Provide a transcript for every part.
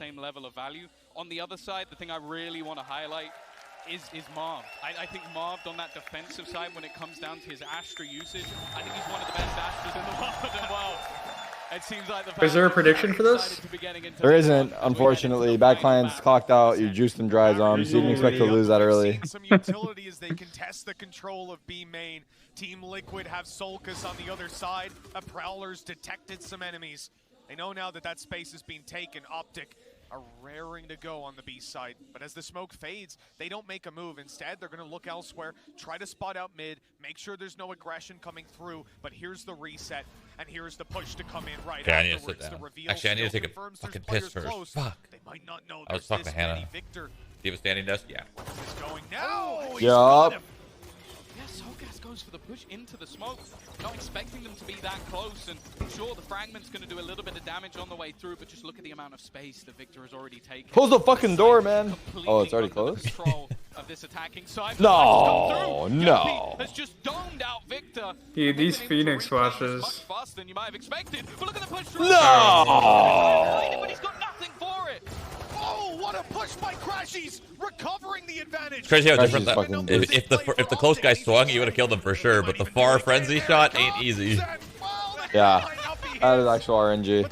same level of value. On the other side, the thing I really want to highlight is Marv. I think Marv on that defensive side, when it comes down to his Astra usage, I think he's one of the best Astras in the world as well. It seems like the is there a prediction for this? There isn't, unfortunately. Backline's clocked out. You juiced and dry zombs. You didn't expect to lose that early. Some utility as they contest the control of B main. Team Liquid have Solkus on the other side. Prowler's detected some enemies. They know now that that space is being taken. Optic are raring to go on the B side, but as the smoke fades, they don't make a move. Instead, they're going to look elsewhere, try to spot out mid, make sure there's no aggression coming through, but here's the reset, and here's the push to come in right okay, afterwards. I need to sit down. Reveal actually, I need to take a confirms fucking there's piss players first. close. Fuck. They might not know I was there's talking this to Hannah. many. Victor Do you have a standing desk? Yeah. is going now. Yup. Yeah, Solkas goes for the push into the smoke. Not expecting them to be that close, and sure, the fragment's going to do a little bit of damage on the way through, but just look at the amount of space that Victor has already taken. Close the fucking door, man. Oh, it's already closed? Control of this attacking side. No, no. Has just domed out Victor. Dude, these Phoenix flashes. Much faster than you might have expected. But look at the push through. No. But he's got nothing for it. Oh, what a push by Crashies, recovering the advantage. It's crazy how Crashies different that. fucking If the close guy swung, you would have killed him for sure. But the far frenzy shot ain't easy. Yeah, that is actual RNG.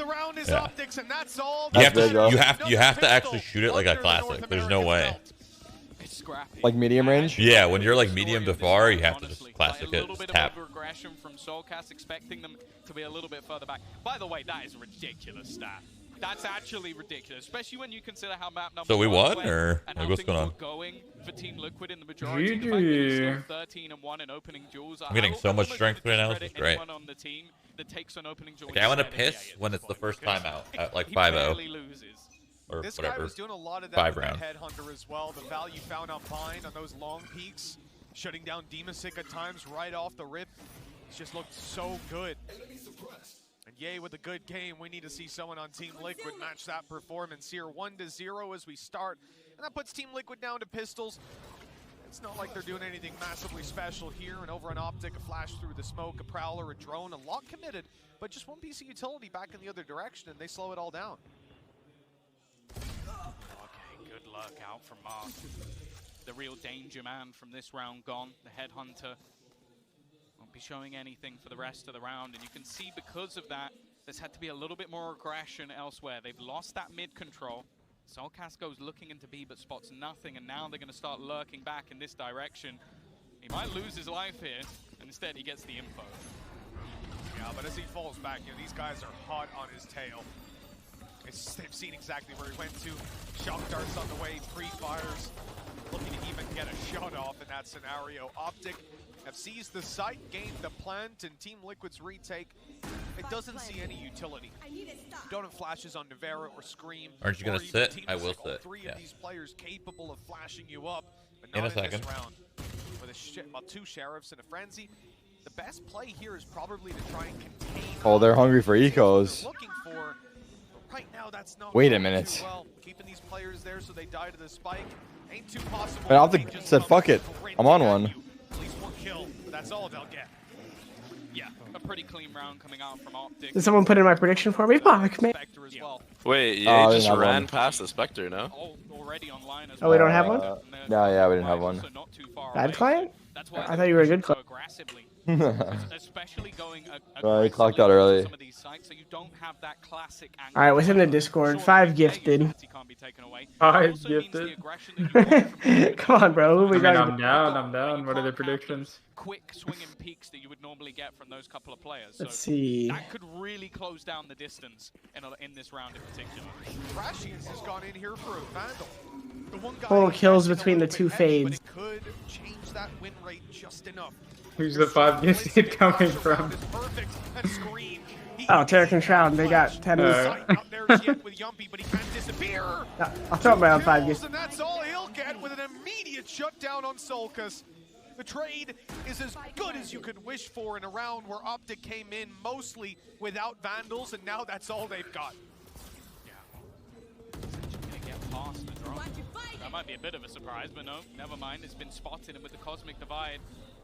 Yeah. Optics, and that's all. You have big, though. to you have to actually shoot it like a classic. There's no way. It's scrappy. Like medium range? Yeah, when you're like medium to far, you have to just classic a it, little just bit tap. of aggression from Solkas, expecting them to be a little bit further back. By the way, that is a ridiculous stat. That's actually ridiculous, especially when you consider how map number So we won, went or and like, how what's things going on? were going for Team Liquid in the majority. GG. The fact that it's still 13-1 in opening duels. I'm getting so much strength right now. This is great. On the team that takes an opening duel Okay, I want to instead, piss when it's the first time out at like he 5-0 barely loses. or This guy whatever. was doing a lot of that 5 with round. Headhunter as well. The value found on Bind on those long peaks, shutting down Demasic at times right off the rip. It's just looked so good. And yay, with a good game, we need to see someone on Team Liquid match that performance here. 1-0 as we start, and that puts Team Liquid down to pistols. It's not like they're doing anything massively special here. And over an Optic, a flash through the smoke, a Prowler, a drone, a lot committed, but just one piece of utility back in the other direction, and they slow it all down. Okay, good luck out from Mark. The real danger man from this round gone. The Headhunter won't be showing anything for the rest of the round. And you can see because of that, there's had to be a little bit more aggression elsewhere. They've lost that mid control. Solkas goes looking into B but spots nothing. And now they're going to start lurking back in this direction. He might lose his life here. And instead he gets the info. Yeah, but as he falls back, you know, these guys are hot on his tail. They've seen exactly where he went to. Shock darts on the way, pre-fires, looking to even get a shot off in that scenario. Optic have seized the site, gained the plant, and Team Liquid's retake. It doesn't see any utility. You don't have flashes on Navera or Scream. Aren't you gonna or even sit? Team I will Mystic. All sit, three yes. of these players capable of flashing you up, but In not a second. this round. With two sheriffs in a frenzy, the best play here is probably to try and contain. Oh, they're hungry for ecos. They're looking for. Right now, that's not Wait a going minute. too well. Keeping these players there so they die to the spike ain't too possible. And Optic said, "Fuck it, I'm on one." At least one kill, but that's all they'll get. Yeah, a pretty clean round coming out from Optic. Did someone put in my prediction for me? Fuck, man. Spectre as well. Wait, Oh, yeah, I you didn't just have ran one. past the Spectre, no? Already online as Oh, we don't have one? Yeah, we didn't have one. Also not too far Bad away. client? That's why I thought you were a good so client. aggressively. Especially going Well, he clocked aggressively out early. on some of these sites, so you don't have that classic angle. Alright, what's in the Discord? Sure, 5 yeah, gifted. your can't be taken away. It 5 also means the gifted. aggression that you get from the Come on, bro. Who we I mean, got? I'm down. What are the predictions? quick swinging peaks that you would normally get from those couple of players. So Let's see. that could really close down the distance in this round in particular. Crashies has gone in here for a Vandal. The one guy Total kills catching a between the little two bit heavy, fades. But it could change that win rate just enough. Who's the 5 gifted coming from? Oh, Tarek and Shroud. They got 10. Out there yet with Yumpy, but he can't disappear. I'll throw it around 5 Kills, gifted. and that's all he'll get with an immediate shutdown on Solkas. The trade is as good as you could wish for in a round where Optic came in mostly without Vandals, and now that's all they've got. Gonna get past the drone. That might be a bit of a surprise, but no, never mind. It's been spotted, and with the Cosmic Divide,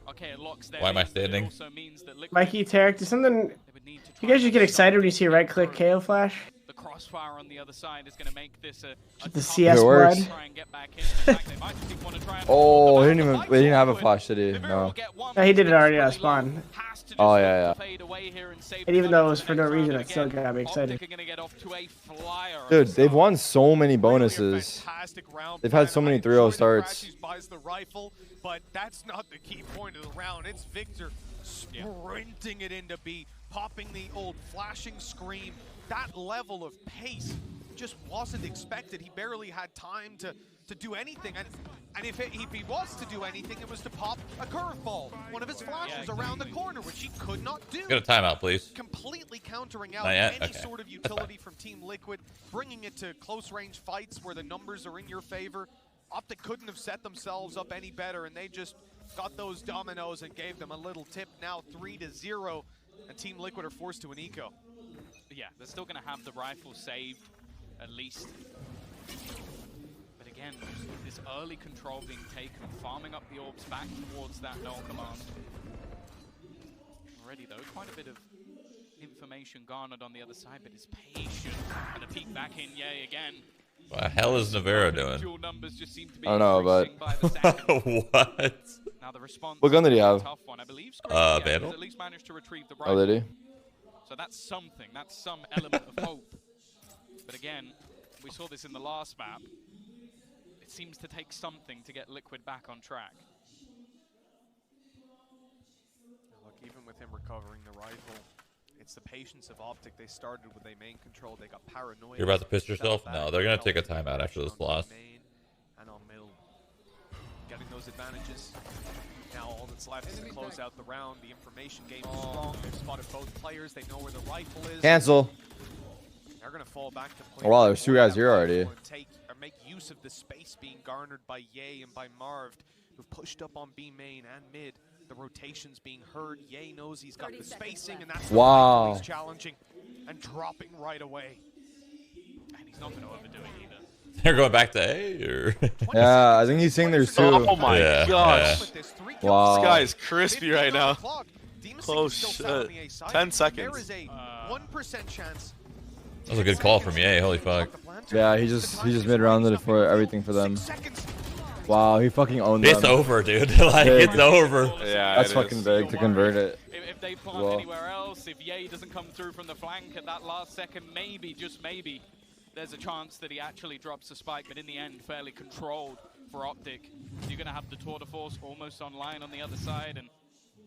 okay, it locks there. Why am I It standing? also means that Liquid, Mikey, Tarek, does something... they would need to You try guys just get and excited when you stop see right-click KO flash? the Crossfire on the other side is going to make this a The tough CS It works. blood. try and get back in. In fact, they might just want to try and Oh, he the didn't even. fight's They didn't have a forward. flash, did he? Nivira No. will get one, No, he did it but already it's at pretty spawn. low. Has to just Oh, look yeah, to yeah. fade away here and save And the even money though it for was the for no next round. reason, And it still again, got me excited. Optic are going to get off to a flyer on Dude, the they've start. won so many Really a bonuses. fantastic round They've had plan. so many I 3-0 enjoy that starts. Crashies buys the rifle, but that's not the key point of the round. It's Victor sprinting it into B, popping the old flashing scream. That level of pace just wasn't expected. He barely had time to do anything. And if he was to do anything, it was to pop a curveball, one of his flashes around the corner, which he could not do. Get a timeout, please. Completely countering out Not yet? any Okay. sort of utility from Team Liquid, bringing it to close range fights where the numbers are in your favor. Optic couldn't have set themselves up any better, and they just got those dominoes and gave them a little tip. Now 3-0, and Team Liquid are forced to an eco. Yeah, they're still going to have the rifle saved, at least. But again, this early control being taken, farming up the orbs back towards that null command. Already though, quite a bit of information garnered on the other side, but it's patient. And a peek back in, yay, again. What the hell is Nivira doing? Dual numbers just seem to be I don't know, but- increasing by the second. What? Now the response What gun did he is a have? tough one. I believe Scream, Vandal? he's at least managed to retrieve the Oh, rifle. did he? So that's something. That's some element of hope. But again, we saw this in the last map. It seems to take something to get Liquid back on track. Look, even with him recovering the rifle, it's the patience of Optic. They started with a main control. They got paranoid. You're about to piss yourself? Fell No, back, they're gonna fell take a into timeout after this on loss. main and on middle. Getting those advantages. Now all that's left is to close out the round. The information game is strong. They've spotted both players. They know where the rifle is. Cancel. They're going to fall back to play. Oh, wow, there's 2 guys here already. And take or make use of the space being garnered by Ye and by Marv, who've pushed up on B main and mid. The rotations being heard. Ye knows he's got the spacing, and that's the Wow. rifle he's challenging and dropping right away. And he's not going to overdo it either. They're going back to A, or? Yeah, I think he's saying there's 2. Oh my Yeah, gosh. yeah. Wow. This guy is crispy right now. Oh shit. 10 seconds. There is a 1% chance. That was a good call from Ye. Holy fuck. Yeah, he just mid-rounded it for everything for them. 6 seconds. Wow, he fucking owned It's them. over, dude. Like, Big. it's over. Yeah, That's it fucking is. big to convert it. If they plant Well. anywhere else, if Ye doesn't come through from the flank at that last second, maybe, just maybe, there's a chance that he actually drops a spike, but in the end, fairly controlled for Optic. You're going to have the tour de force almost online on the other side, and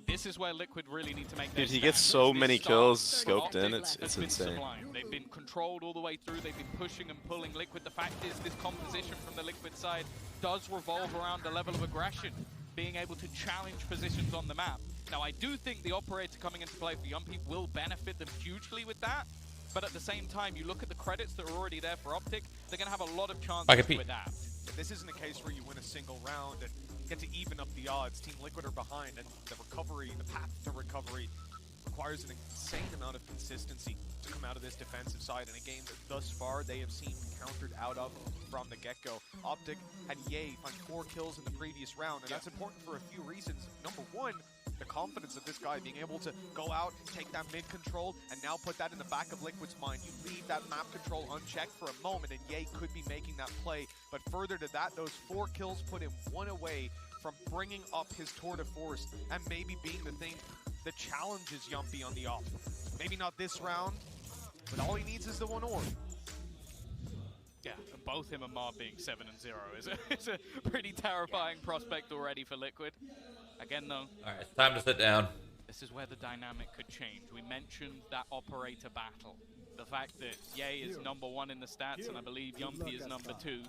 this is where Liquid really need to make their Dude, he gets stand. so This many start kills for scoped Optic in, it's has been insane. sublime. They've been controlled all the way through, they've been pushing and pulling Liquid. The fact is, this composition from the Liquid side does revolve around a level of aggression, being able to challenge positions on the map. Now, I do think the operator coming into play for Yumpy will benefit them hugely with that, but at the same time, you look at the credits that are already there for Optic, they're going to have a lot of chances to adapt. This isn't a case where you win a single round and get to even up the odds. Team Liquid are behind, and the recovery, the path to recovery, requires an insane amount of consistency to come out of this defensive side in a game that thus far they have seen countered out of from the get-go. Optic had Ye find 4 kills in the previous round, and that's important for a few reasons. Number one, the confidence of this guy being able to go out, take that mid control, and now put that in the back of Liquid's mind. You leave that map control unchecked for a moment, and Ye could be making that play. But further to that, those 4 kills put him 1 away from bringing up his tour de force and maybe being the thing that challenges Yumpy on the off. Maybe not this round, but all he needs is the 1 orb. Yeah, and both him and Marv being 7-0 is a pretty terrifying prospect already for Liquid. Again, though, Alright, it's time to sit down. this is where the dynamic could change. We mentioned that operator battle. The fact that Ye is #1 in the stats, and I believe Yumpy is #2.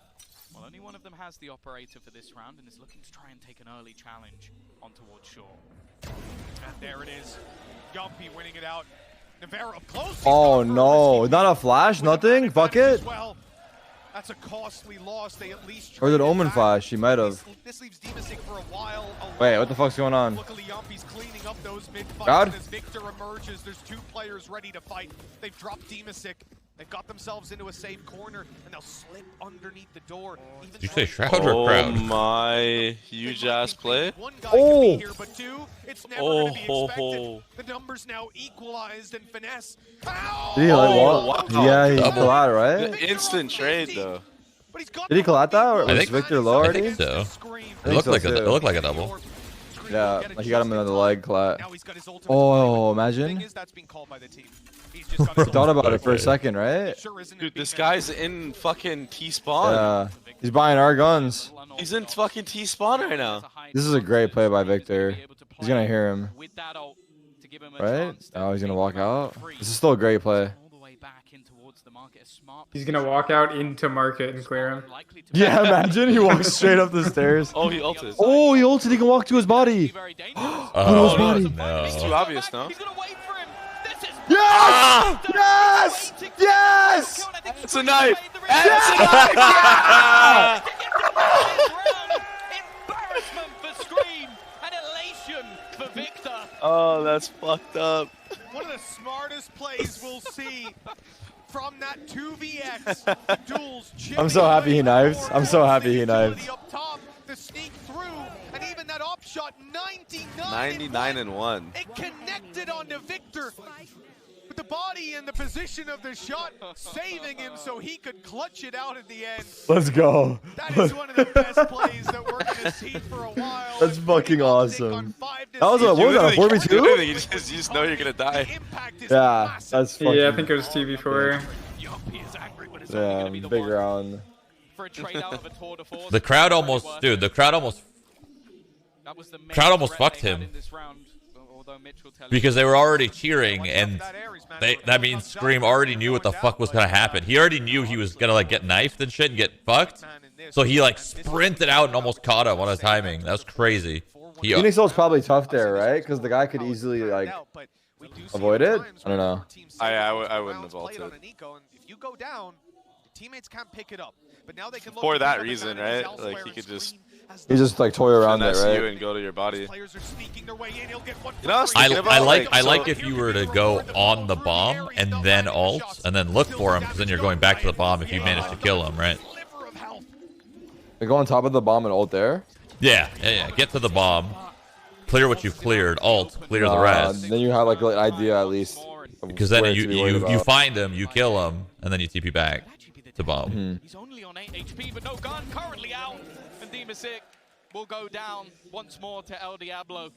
Well, only one of them has the operator for this round and is looking to try and take an early challenge on towards shore. And there it is. Yumpy winning it out. Nivira up close. Oh no, not a flash, nothing? Fuck it. Well, that's a costly loss. They at least Or is it traded Omen back. flash? He might have. This leaves Demasic for a while alone. Wait, what the fuck's going on? Luckily, Yumpy's cleaning up those mid fights. God. And as Victor emerges, there's 2 players ready to fight. They've dropped Demasic. They've got themselves into a safe corner, and they'll slip underneath the door. Even Did you say trying Shroud to- or Oh Crowd? my huge ass play. One guy Oh. can be here, but two, it's never gonna be Oh, expected. The numbers now equalized and finesse. Ow! Did he like Oh, walk? wow. Yeah, he Double. collide, right? Victor Instant on trade 50. though. But he's got Did he the collide that, or one I was think- Victor man low I already? think so. Scream. I It think looked so like a, too. it looked like a double. Yeah, like he got him another leg collat. Now he's got his ultimate Oh, to play with. The thing imagine. is, that's being called by the team. He's just got his Thought ultimate about it for a Okay. second, right? Sure isn't Dude, it this being guy's in fucking T spawn. Yeah. He's buying our guns. He's in fucking T spawn right now. This is a great play by Victor. He's gonna hear him, With that ult to give him a right? chance to Oh, he's gonna make walk the round out. free. This is still a great play. All the way back in towards the market. A smart He's gonna walk out into market and clear him. likely to Yeah, imagine he walks straight up the stairs. Oh, he ulted. Oh, he ulted. He can walk to his be body. very dangerous. Oh, body. no. It's too obvious, no? He's gonna wait for him. This is Yes! Yes! Yes! It's a knife. Embarrassment for Scream and elation for Victor. Oh, that's fucked up. one of the smartest plays we'll see from that 2vx. The duels I'm so happy he knifes. I'm so happy he knifes. Up top, the sneak through, and even that op shot 99. 99 and 1. It connected onto Victor with the body and the position of the shot, saving him so he could clutch it out at the end. Let's go. That is one of the best plays that we're going to see for a while. That's And fucking putting Optic awesome. on 5 to That was a- 0. what was that, a You literally 4v2? can't do anything, you just know you're gonna The die. impact is Yeah, massive. that's fucking. Yeah, I think it was TV4. Yuppie is angry, but it's only Yeah, gonna be the big one round. for a trade out of a tour de force. The crowd Very almost, worth dude. it. The crowd almost, That was the main crowd almost threat fucked they had him. in this round, although Mitch will tell you- because they were already cheering, and that means Scream already knew what the fuck was gonna happen. He already knew he was gonna like get knifed and shit and get fucked. So he like sprinted out and almost caught him on a timing. That was crazy. He, Phoenix ult's probably tough there, right? Because the guy could easily like avoid it. I don't know. I wouldn't have ulted. If you go down, the teammates can't pick it up. But now they can look For to that pick up reason, advantages right? elsewhere Like, he and could just Scream has He the just like toy around it, Finesse you right? and go to your body. players are sneaking their way in. He'll get one You know, for free. thinking about, like, I like so- if you were to go on the bomb and then ult and then look for him, because then you're going back to the bomb if you manage to kill him, right? Sliver of health. They go on top of the bomb and ult there. Yeah. Get to the bomb, clear what you've cleared, ult, clear the rest. Then you have like an idea at least. of Because then where you to be worried you about. find him, you kill him, and then you TP back to bomb. Mm-hmm. He's only on 8 HP, but no gun, currently out. And Demasic will go down once more to El Diablo.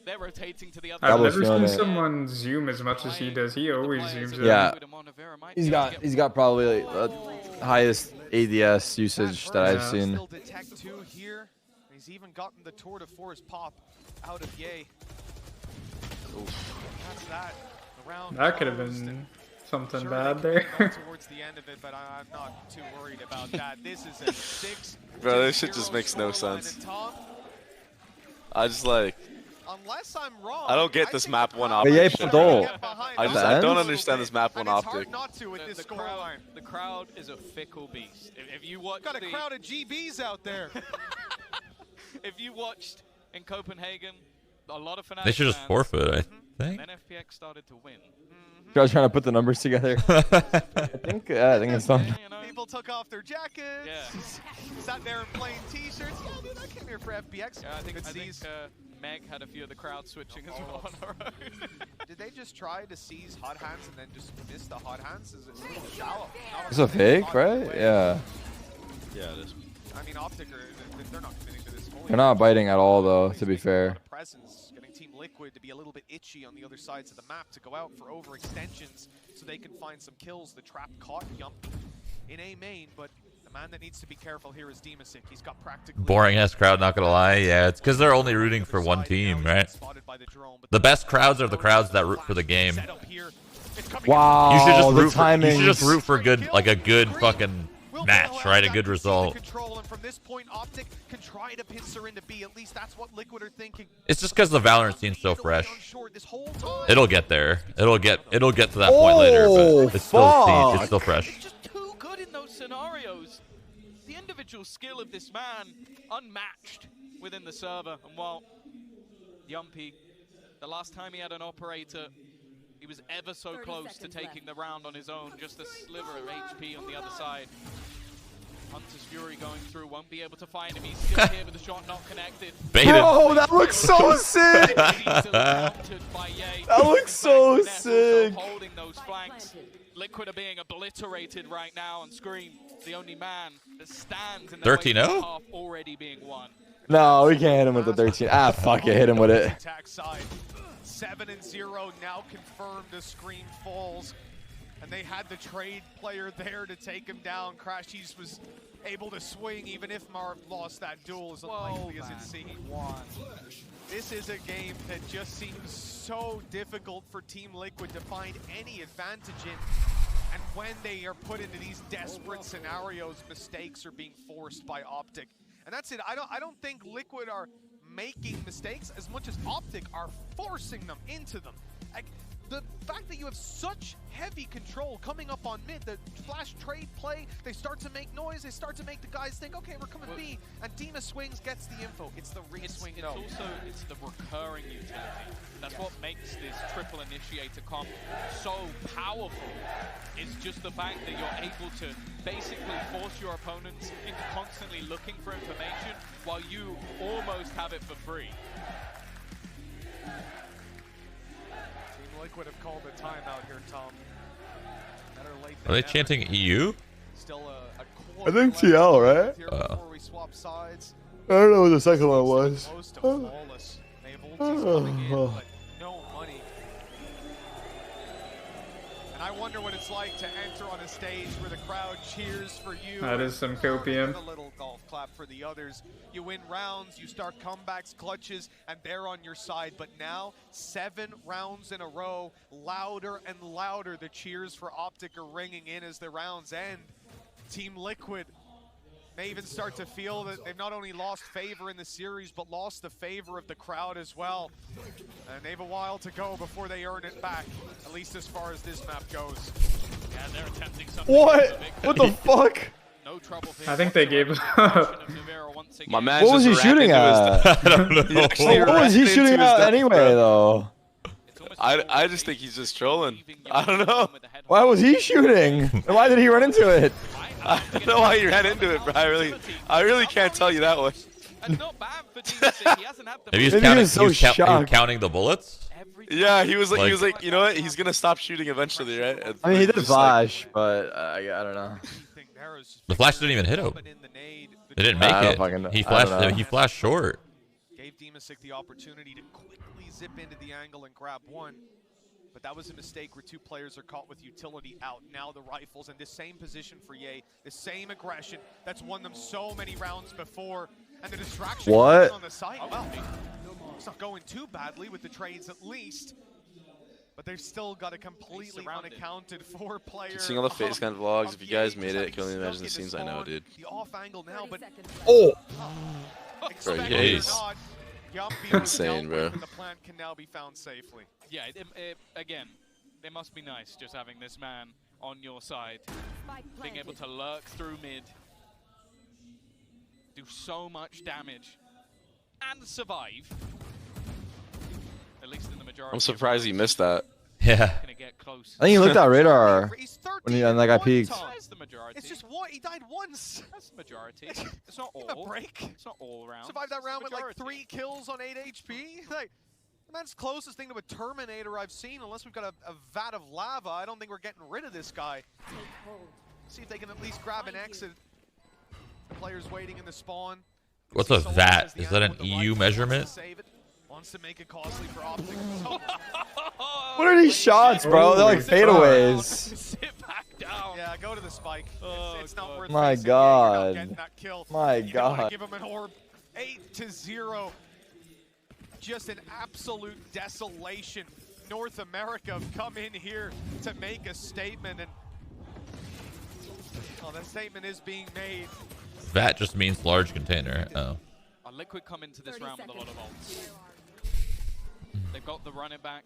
They're rotating to the other I've Diablo's never feeling seen it. someone zoom as much as he does. He always zooms in. Yeah. He's got probably the highest ADS usage that I've Yeah. seen. Still detect 2 here. He's even gotten the tour de force pop out of Ye. That's that. The round That could have closed, been and something sure, bad they there. can go towards the end of it, but I'm not too worried about that. This is a 6. Bro, this shit just makes no sense. I just like, Unless I'm wrong, I don't get this think map the one crowd But Ye optic should put ult. get behind I us just, the I don't end? understand this map one And it's hard optic. not to with this scoreline. The crowd is a fickle beast. If you watch Got a the, crowd of GBs out there. if you watched in Copenhagen, a lot of fanatics They should just fans, forfeit, I and think. then FPX started to win. I was trying to put the numbers together. I think it's done. You know? People took off their jackets. Yeah. Sat there in plain t-shirts. Yeah, dude, I came here for FBX. Yeah, I think But C's- Meg had a few of the crowd switching as well on her own. Did they just try to seize hot hands and then just miss the hot hands? Is it a little shallow? Not It's a fake, right? Yeah. Yeah, it is. I mean, Optic they're not committing to this fully. They're not biting at all, though, to be fair. Presence, getting Team Liquid to be a little bit itchy on the other sides of the map to go out for overextensions so they can find some kills. The trap caught Yumpy in A main, but the man that needs to be careful here is Demasic. He's got practically Boring ass crowd, not gonna lie. Yeah, it's because they're only rooting for one team, right? The best crowds are the crowds that root for the game. Wow. You should just the root for, you should just timings. root for good, like a good fucking match, right? A good result. And from this point, Optic can try to pincer into B. At least that's what Liquid are thinking. It's just because the Valorant scene's so fresh. This whole time. It'll get there. It'll get to that point later, Oh, but it's still fuck. it's still fresh. He's just too good in those scenarios. The individual skill of this man, unmatched within the server. And while Yumpy, the last time he had an operator, He was ever so close to taking the round on his own. Just a sliver of HP on the other side. Hunter's Fury going through, won't be able to find him. He's still here, but the shot not connected. Baited. Oh, that looks so sick! That looks so sick! Holding those flanks. Liquid are being obliterated right now on screen. The only man that stands in the 13-0? half already being won. No, we can't hit him with the 13. Ah, fuck it, hit him with it. Attack side. 7-0 now confirmed as Scream falls. And they had the trade player there to take him down. Crashies was able to swing even if Marv lost that duel as unlikely as it seemed. This is a game that just seems so difficult for Team Liquid to find any advantage in. And when they are put into these desperate scenarios, mistakes are being forced by Optic. And that's it. I don't think Liquid are making mistakes as much as Optic are forcing them into them. Like, the fact that you have such heavy control coming up on mid, the flash trade play, they start to make noise, they start to make the guys think, okay, we're coming B, and Dima swings, gets the info. It's the re-swing. It's the recurring utility. That's what makes this triple initiator comp so powerful. It's just the fact that you're able to basically force your opponents into constantly looking for information while you almost have it for free. Liquid have called a timeout here, Tom. Better late Are they chanting EU? Still I think TL, right? Before we swap sides. I don't know what the second one was. Close to flawless. They have ultis coming in, but no money. And I wonder what it's like to enter on a stage where the crowd cheers for you. That is some copium. A little golf clap for the others. You win rounds, you start comebacks, clutches, and they're on your side. But now, 7 rounds in a row, louder and louder. The cheers for Optic are ringing in as the rounds end. Team Liquid may even start to feel that they've not only lost favor in the series, but lost the favor of the crowd as well. And they have a while to go before they earn it back, at least as far as this map goes. Yeah, they're attempting something. What? What the fuck? No trouble. I think they gave up. My man What was he just shooting at? I don't know. What was he shooting at anyway, though? I just think he's just trolling. I don't know. Why was he shooting? And why did he run into it? I don't know why you ran into it, bro. I really can't tell you that one. And not bad for DMC. He hasn't had the Maybe Maybe he was so shocked. counting the bullets? Yeah, he was like, you know what? He's gonna stop shooting eventually, right? I mean, he did Just flash, but I don't know. The flash didn't even hit him. They didn't I don't make fucking it. know. He I don't know. flashed. He flashed short. Gave Demasic the opportunity to quickly zip into the angle and grab one. But that was a mistake where 2 players are caught with utility out. Now the rifles in the same position for Ye, the same aggression that's won them so many rounds before. And the distraction What? on the side. Well, it's not going too badly with the trades at least. But they've still got a completely unaccounted for player. Seeing all the face kind of vlogs, if you guys made it, I can only imagine the scenes I know, dude. The off angle now, but Oh! expect it or Ye's. not, Yumpy was Insane, dealt bro. with and the plant can now be found safely. Yeah, again, it must be nice just having this man on your side, being able to lurk through mid, do so much damage, and survive. At least in the majority. I'm surprised he missed that. Yeah. Gonna get close. I think he looked at radar He's when he 13 and that guy and one, peeked. Tom. That's the majority. It's just what he died once. That's the majority. It's not Give him all. a break. It's not all round. Survived that It's the round with like majority. 3 kills on 8 HP. Like, the man's closest thing to a Terminator I've seen. Unless we've got a vat of lava, I don't think we're getting rid of this guy. See if they can at least grab an exit. The player's waiting in the spawn. What's a VAT? Is that an EU measurement? Wants to make it costly for Optic. What are these shots, bro? They're like fadeaways. Sit back down. Yeah, go to the spike. It's not worth My facing. Yeah, you're not God. getting that kill. My You don't wanna God. give him an orb. 8-0. Just an absolute desolation. North America have come in here to make a statement, and that statement is being made. VAT just means large container. Oh. Liquid come into this round with a lot of ults. They've got the running back.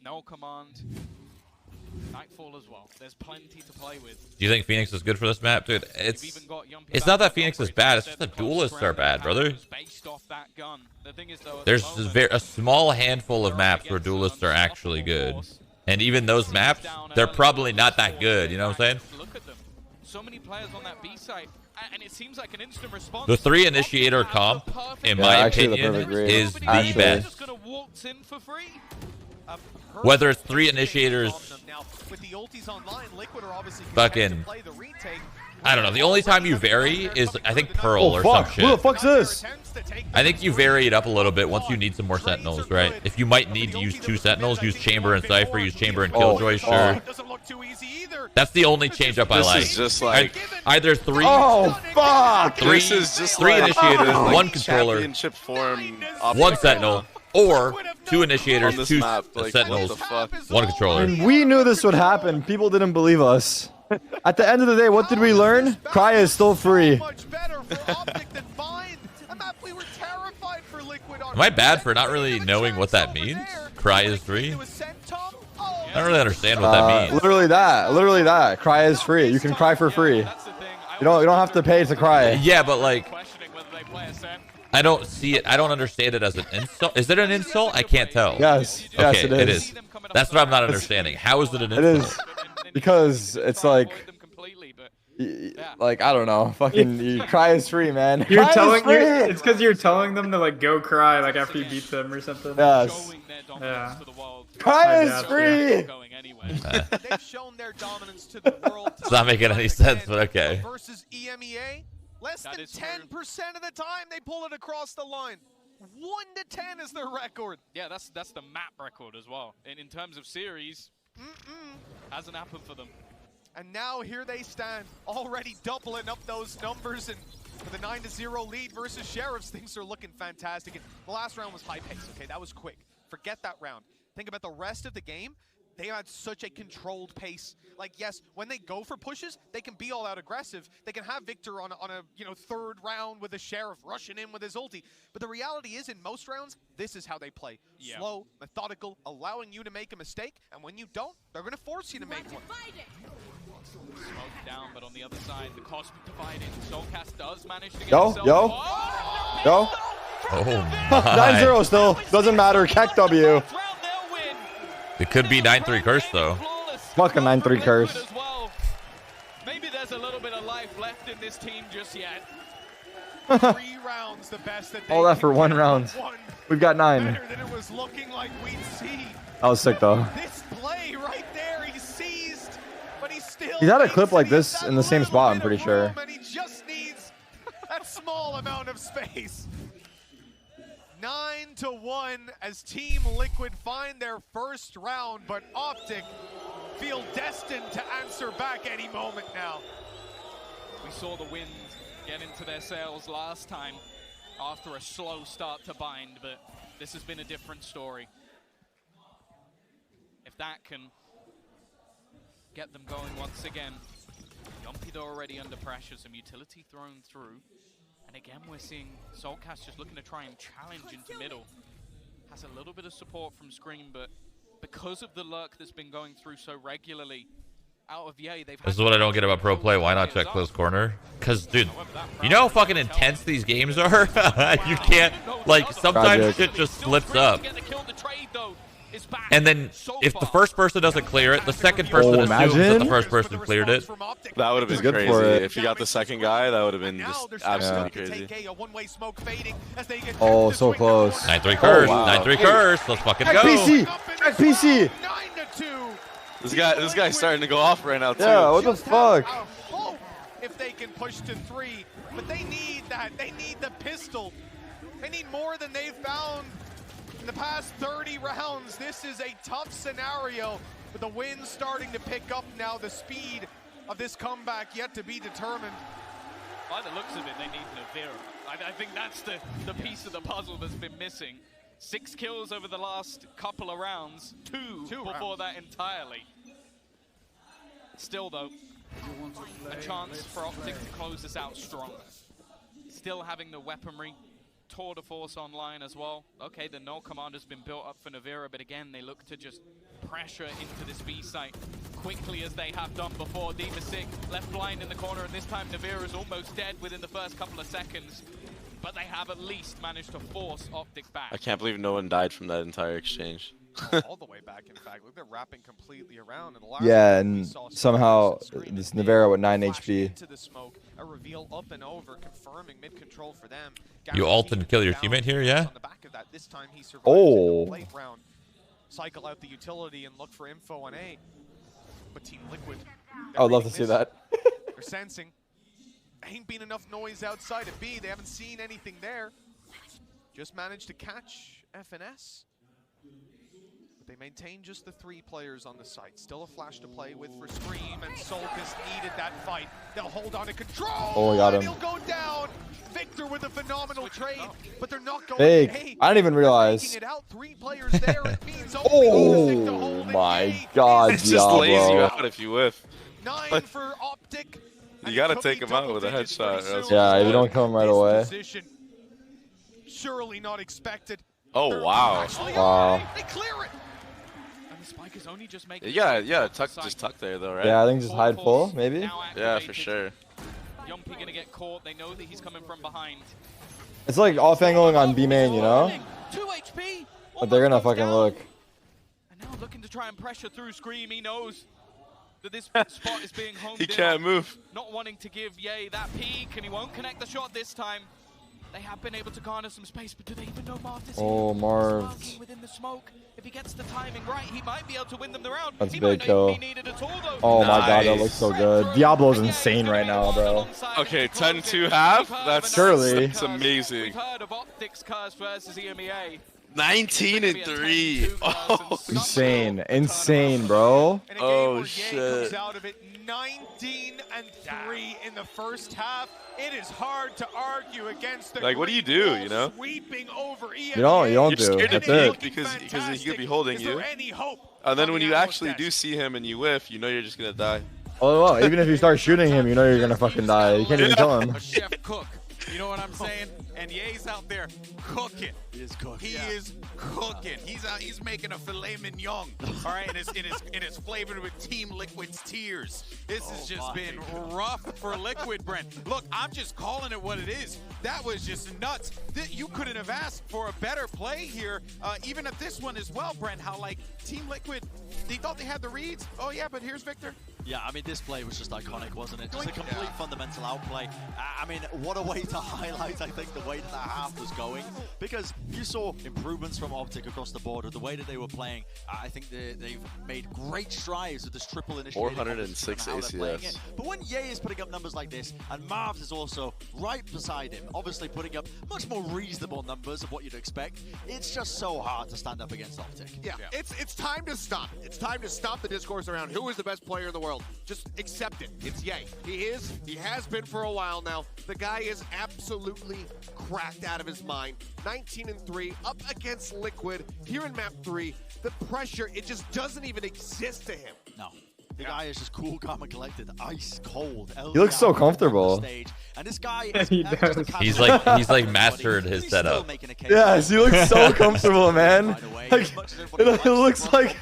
No command. Nightfall as well. There's plenty to play with. Do you think Phoenix is good for this map, dude? You've even got Yumpy It's back not that on Phoenix is operator. bad. It's They're just the the close duelists are round bad, that brother. was based off that gun. The thing is, though, at There's the moment, a small handful of maps where duelists are actually good, and even those maps, they're probably not that good. You know what I'm saying? Look at them. So many players on that B side, and it seems like an instant response. The 3 initiator comp, in my actually, the opinion, perfect read. is the Actually. best. Just gonna waltz in for free. Whether it's 3 initiators, Now, with the ultis online, Liquid are obviously fucking, content to play the retake. I don't know. The only time you vary is, I think, Pearl or some Fuck, who the shit. fuck's this? I think you vary it up a little bit once you need some more Sentinels, right? If you might need to use 2 Sentinels, use Chamber and Cypher, use Chamber and Killjoy, sure. That's the only change up I This like. is just like Either 3, Oh, fuck! this is just 3 like initiators, like 1 controller, championship form. 1 Sentinel, or 2 initiators, on this 2 map. Like, Sentinels, what the fuck? 1 controller. And we knew this would happen. People didn't believe us. At the end of the day, what did we learn? Cry is still free. Much better for Optic than Bind. A map we were terrified for Liquid on. Am I bad for not really knowing what that means? Cry is free? I don't really understand what that means. Literally that. Literally that. Cry is free. You can cry for free. That's the thing. You don't have to pay to cry. Yeah, but like, Questioning whether they play Ascent. I don't see it. I don't understand it as an insult. Is it an insult? I can't tell. Yes. Yes, Okay, it it is. is. That's what I'm not understanding. How is it an It insult? is. Because it's like, Them completely, but like, I don't know. Fucking, you cry is free, man. You're Cry is telling free! it's because you're telling them to like go cry like after you beat them or something. Yes. showing their dominance Yeah. to the world. Cry is gotcha. free! Going anyway. They've shown their dominance to the world. It's not making any sense, but okay. Versus EMEA, less That than is true. 10% of the time they pull it across the line. 1 to 10 is their record. Yeah, that's the map record as well. And in terms of series, hasn't happened for them. And now here they stand, already doubling up those numbers, and with a 9-0 lead versus Sheriffs, things are looking fantastic. And the last round was high pace, okay? That was quick. Forget that round. Think about the rest of the game. They had such a controlled pace. Like, yes, when they go for pushes, they can be all out aggressive. They can have Victor on a 3rd round with a Sheriff rushing in with his ulti. But the reality is, in most rounds, this is how they play. Yeah. Slow, methodical, allowing you to make a mistake. And when you don't, they're going to force you to make one. Smoke down, but on the other side, the Cosmic Dividing. Soulcast does manage to get Yo, himself. yo. Oh! Yo. Oh my. 9-0 still. Doesn't matter. Keck W. Fourth round, they'll win. It could be 9-3 curse though. Flawless. Fuck a 9-3 curse. As well. Maybe there's a little bit of life left in this team just yet. 3 rounds, the best that they All that for can 1 get. round. One We've got 9. better than it was looking like we'd see. That was sick though. This play right there, he seized, but he still He's had a needs clip to like use this that in the same little spot, I'm bit pretty of sure. room, and he just needs that small amount of space. 9-1 as Team Liquid find their first round, but Optic feel destined to answer back any moment now. We saw the wind get into their sails last time after a slow start to Bind, but this has been a different story. If that can get them going once again. Yumpy though already under pressure, some utility thrown through. And again, we're seeing Soulcast just looking to try and challenge into middle. Has a little bit of support from Scream, but because of the lurk that's been going through so regularly, out of Yay, they've This is what I don't get about pro play. Why not check close corner? Because, dude, you know how fucking intense these games are? You can't, like, sometimes Tragic. shit just slips up. And then if the first person doesn't clear it, the second person assumes that imagine. the first person cleared it. That would have been Good crazy. for it. If you got the second guy, that would have been Now just they're starting absolutely to crazy. take a one-way smoke fading as they get Oh, to so swing the close. corner. 9-3 curse, wow. 9-3 curse. Let's fucking Check go. PC. Up in Check this PC. round, 9-2. This guy's starting to go off right now too. Yeah, what the Just have fuck? a hope if they can push to 3, but they need that. They need the pistol. They need more than they've found in the past 30 rounds. This is a tough scenario, but the wind's starting to pick up now. The speed of this comeback yet to be determined. By the looks of it, they need Navira. I think that's the piece of the puzzle that's been missing. 6 kills over the last couple of rounds, two before rounds. that entirely. Still though, a chance for Optic to close this out strong. Still having the weaponry, tour de force online as well. Okay, the null command has been built up for Navira, but again, they look to just pressure into this B site quickly as they have done before. Demasig left blind in the corner, and this time Navira is almost dead within the first couple of seconds. But they have at least managed to force Optic back. I can't believe no one died from that entire exchange. All the way back, in fact. Look, they're wrapping completely around. And the last Yeah, one we and saw somehow Scream this and Navera with 9 flash HP. into the smoke, a reveal up and over, confirming mid control for them. You ult and kill your Down teammate here, yeah? on the back of that. This time he survives Oh. in the late round. Cycle out the utility and look for info on A. But Team Liquid, I would love to see that. they're sensing. Ain't been enough noise outside of B. They haven't seen anything there. Just managed to catch FNS. But they maintain just the 3 players on the site. Still a flash to play with for Scream, and Solkus needed that fight. They'll hold on to control. Oh, we got and him. he'll go down. Victor with a phenomenal trade, but they're not going Big. to A. I didn't even They're realize. making it out. 3 players there. It means only Demasig to Oh hold it. my A God, It just lays you Diablo. out if you whiff. 9 for Optic. You gotta take him out with a headshot, or else Yeah, if you it's don't kill him right away. Position, surely not expected. Oh, wow. Actually, Wow. They clear it. And the spike is only just making Yeah, just tuck there though, right? Yeah, I think just hide full, maybe. Now Yeah, for activated. sure. Yumpy gonna get caught. They know that he's coming from behind. It's like off angling on B main, you know? 2 HP. But they're gonna almost goes fucking down. look. And now looking to try and pressure through Scream. He knows that this spot is being homed He in can't on. move. Not wanting to give Ye that peek, and he won't connect the shot this time. They have been able to garner some space, but do they even know Marv is here? Oh, He's Marv. lurking within the smoke. If he gets the timing right, he might be able to win them the round. That's He a might big not even kill. be needed at all, though. Oh my God, that Nice. looks so good. Diablo's insane right now, bro. Okay, 10-2 half? That's Surely. That's amazing. We've heard of Optic's curse versus EMEA. 19-3. Oh, Insane, insane, bro. In a game Oh, where Ye shit. comes out of it 19-3 in the first half. It is hard to argue against the Like, what do you Green do, Wolves you know? sweeping over EMEA. You don't You're do. scared to That's peek it. because he could be Fantastic. holding Is you. there any hope And then when coming you out of actually do Odessa? see him and you whiff, you know you're just gonna die. Oh well, even if you start shooting him, you know you're gonna fucking die. You can't even kill him. A chef cook. You know what I'm saying? And Ye's out there cooking. He is cooking. He is cooking. He's making a filet mignon. All right, and it's flavored with Team Liquid's tears. This has just been rough for Liquid, Brent. Look, I'm just calling it what it is. That was just nuts. You couldn't have asked for a better play here, even at this one as well, Brent. How like Team Liquid, they thought they had the reads. Oh yeah, but here's Victor. Yeah, I mean, this play was just iconic, wasn't it? Just a complete fundamental outplay. I mean, what a way to highlight, I think, the way that half was going. Because you saw improvements from Optic across the board with the way that they were playing. I think they've made great strides with this triple initiative. 406 ACS. But when Ye is putting up numbers like this, and Marv's is also right beside him, obviously putting up much more reasonable numbers of what you'd expect, it's just so hard to stand up against Optic. Yeah, it's time to stop. It's time to stop the discourse around who is the best player in the world. Just accept it. It's Ye. He is. He has been for a while now. The guy is absolutely cracked out of his mind. 19-3, up against Liquid here in map 3. The pressure, it just doesn't even exist to him. No. The guy is just cool, calm, and collected, ice cold. He looks so comfortable. And this guy He does. He's like mastered his setup. Yes, he looks so comfortable, man. Like, it looks like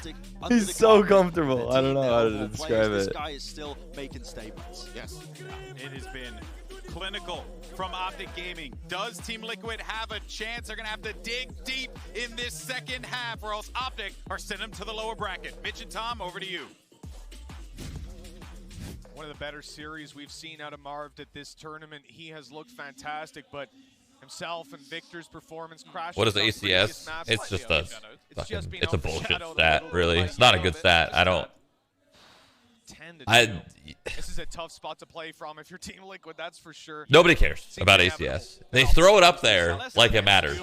he's so comfortable. I don't know how to describe This it. guy is still making statements. Yes. It has been clinical from Optic Gaming. Does Team Liquid have a chance? They're going to have to dig deep in this second half, or else Optic are sending them to the lower bracket. Mitch and Tom, over to you. One of the better series we've seen out of Marv at this tournament. He has looked fantastic, but himself and Victor's performance crashed. What is the across previous ACS? maps. It's just a It's just fucking, been it's a bullshit overshadowed a stat, little bit really. by It's not a all good of it. stat. I don't. 10-2. This is a tough spot to play from if you're Team Liquid, that's for sure. Nobody cares Seems about inevitable. ACS. They throw it up there like it matters,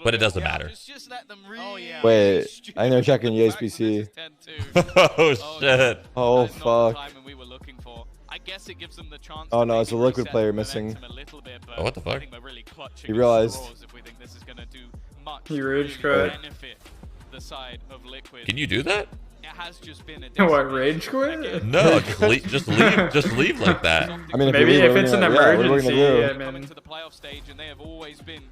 but it doesn't matter. Just let them read. Oh, yeah. Wait, I think they're checking Ye's PC. Oh shit! Oh That is not the fuck. timing we were looking for. I guess it gives them the chance Oh to no, it's a maybe Liquid reset player the missing. momentum a little bit, but Oh, what the fuck? I think we're really clutching He at realized. straws if we think this is going to do much He to rage really quit. benefit the side of Liquid. Can you do that? It has just been a What, decimation. rage quit? No, just leave like that. I mean, if Maybe you leave, if what are it's we an gonna- yeah, what are we emergency, gonna do? I Coming mean, to the playoff stage, and they have always been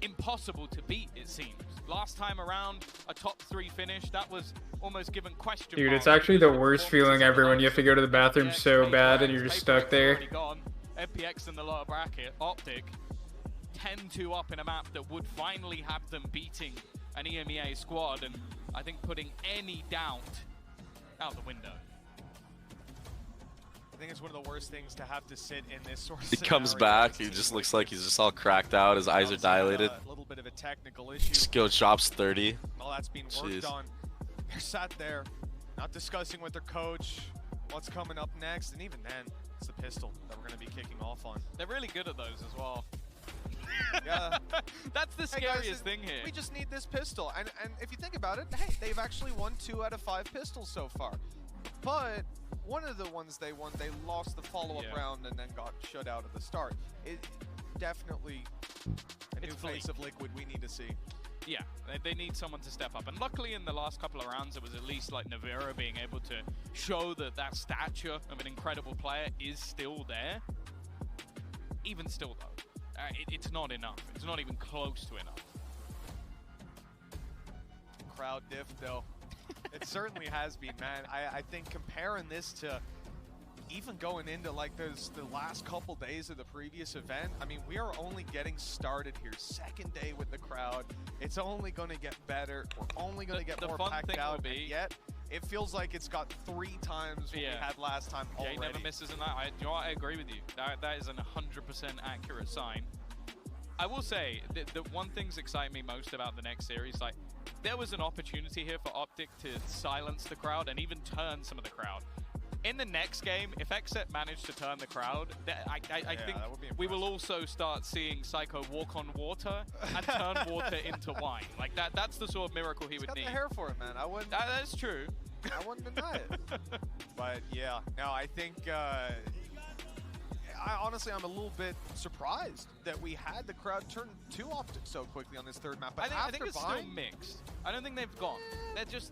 impossible to beat, it seems. Last time around, a top 3 finish, that was almost given question Dude, it's marks actually the because worst performances feeling in the ever when you likes have to go to the of bathroom FPX, so bad and Vaporx, you're just Vaporx stuck is there. already gone. FPX in the lower bracket, Optic, 10-2 up in a map that would finally have them beating an EMEA squad, and I think putting any doubt out the window. I think it's one of the worst things to have to sit in this sort of He comes back, he just looks like he's just all cracked out, his eyes are dilated. A little bit of a technical issue. Skill drops 30. All that's being worked on. They're sat there, not discussing with their coach what's coming up next, and even then, it's the pistol that we're going to be kicking off on. They're really good at those as well. Yeah. That's the Hey guys, scariest thing here. We just need this pistol. And if you think about it, hey, they've actually won 2 out of 5 pistols so far. But one of the ones they won, they lost the follow-up round and then got shut out at the start. It definitely a new face of Liquid we need to see. Yeah, they need someone to step up. And luckily in the last couple of rounds, it was at least like Navira being able to show that that stature of an incredible player is still there. Even still though, it's not enough. It's not even close to enough. Crowd diff though. It certainly has been, man. I think comparing this to even going into like the last couple days of the previous event, I mean, we are only getting started here. Second day with the crowd. It's only going to get better. We're only going to get more packed out. And yet, it feels like it's got 3 times what we had last time already. Jay never misses in that. You know what, I agree with you. That is an 100% accurate sign. I will say, the one thing's exciting me most about the next series, like, there was an opportunity here for Optic to silence the crowd and even turn some of the crowd. In the next game, if Xset managed to turn the crowd, I think we will also start seeing Psycho walk on water and turn water into wine. Like that's the sort of miracle he would need. He's got the hair for it, man. I wouldn't. That's true. I wouldn't deny it. But yeah, no, I think. Honestly, I'm a little bit surprised that we had the crowd turn to Optic so quickly on this third map. But I think it's still mixed. I don't think they've gone.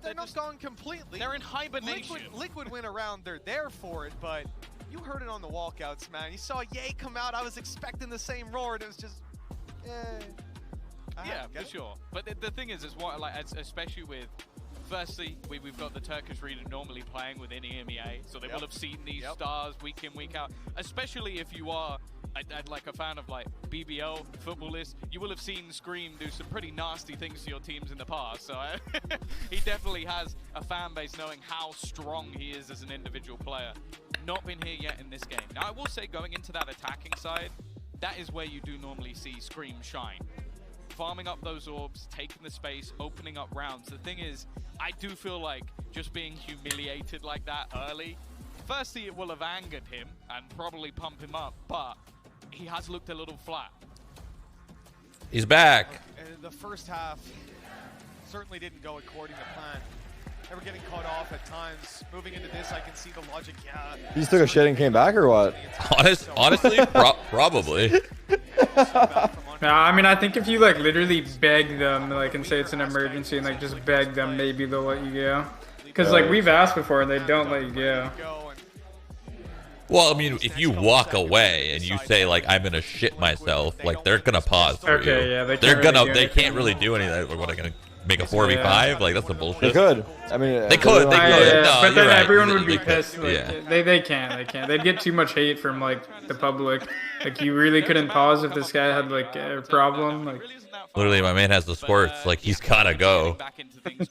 They're not gone completely. They're in hibernation. Liquid went around. They're there for it, but you heard it on the walkouts, man. You saw Ye come out. I was expecting the same roar, and it was just, yeah, for sure. But the thing is what like, especially with. Firstly, we've got the Turkish region normally playing within EMEA, so they will have seen these stars week in, week out. Especially if you are like a fan of like BBL footballist, you will have seen Scream do some pretty nasty things to your teams in the past. So he definitely has a fan base knowing how strong he is as an individual player. Not been here yet in this game. Now I will say, going into that attacking side, that is where you do normally see Scream shine. Farming up those orbs, taking the space, opening up rounds. The thing is, I do feel like just being humiliated like that early, firstly, it will have angered him and probably pump him up, but he has looked a little flat. He's back. And the first half certainly didn't go according to plan. They were getting caught off at times. Moving into this, I can see the logic. Yeah. He just took a shit and came back, or what? Honestly, probably. No, I mean, I think if you like literally beg them, like, and say it's an emergency, and like just beg them, maybe they'll let you go. Because like we've asked before, and they don't let you go. Well, I mean, if you walk away and you say like I'm gonna shit myself, like they're gonna pause for you. Okay, yeah, they can't really do anything. What, are they gonna make a 4v5? Like that's the bullshit. They could. I mean, they could. They could. Yeah, No, but then you're right. everyone would be They pissed. could. Like, Yeah. They can't. They'd get too much hate from like the public. Like you really couldn't pause if this guy had like a problem. Like Literally, my man has the squirts. Like he's gotta go.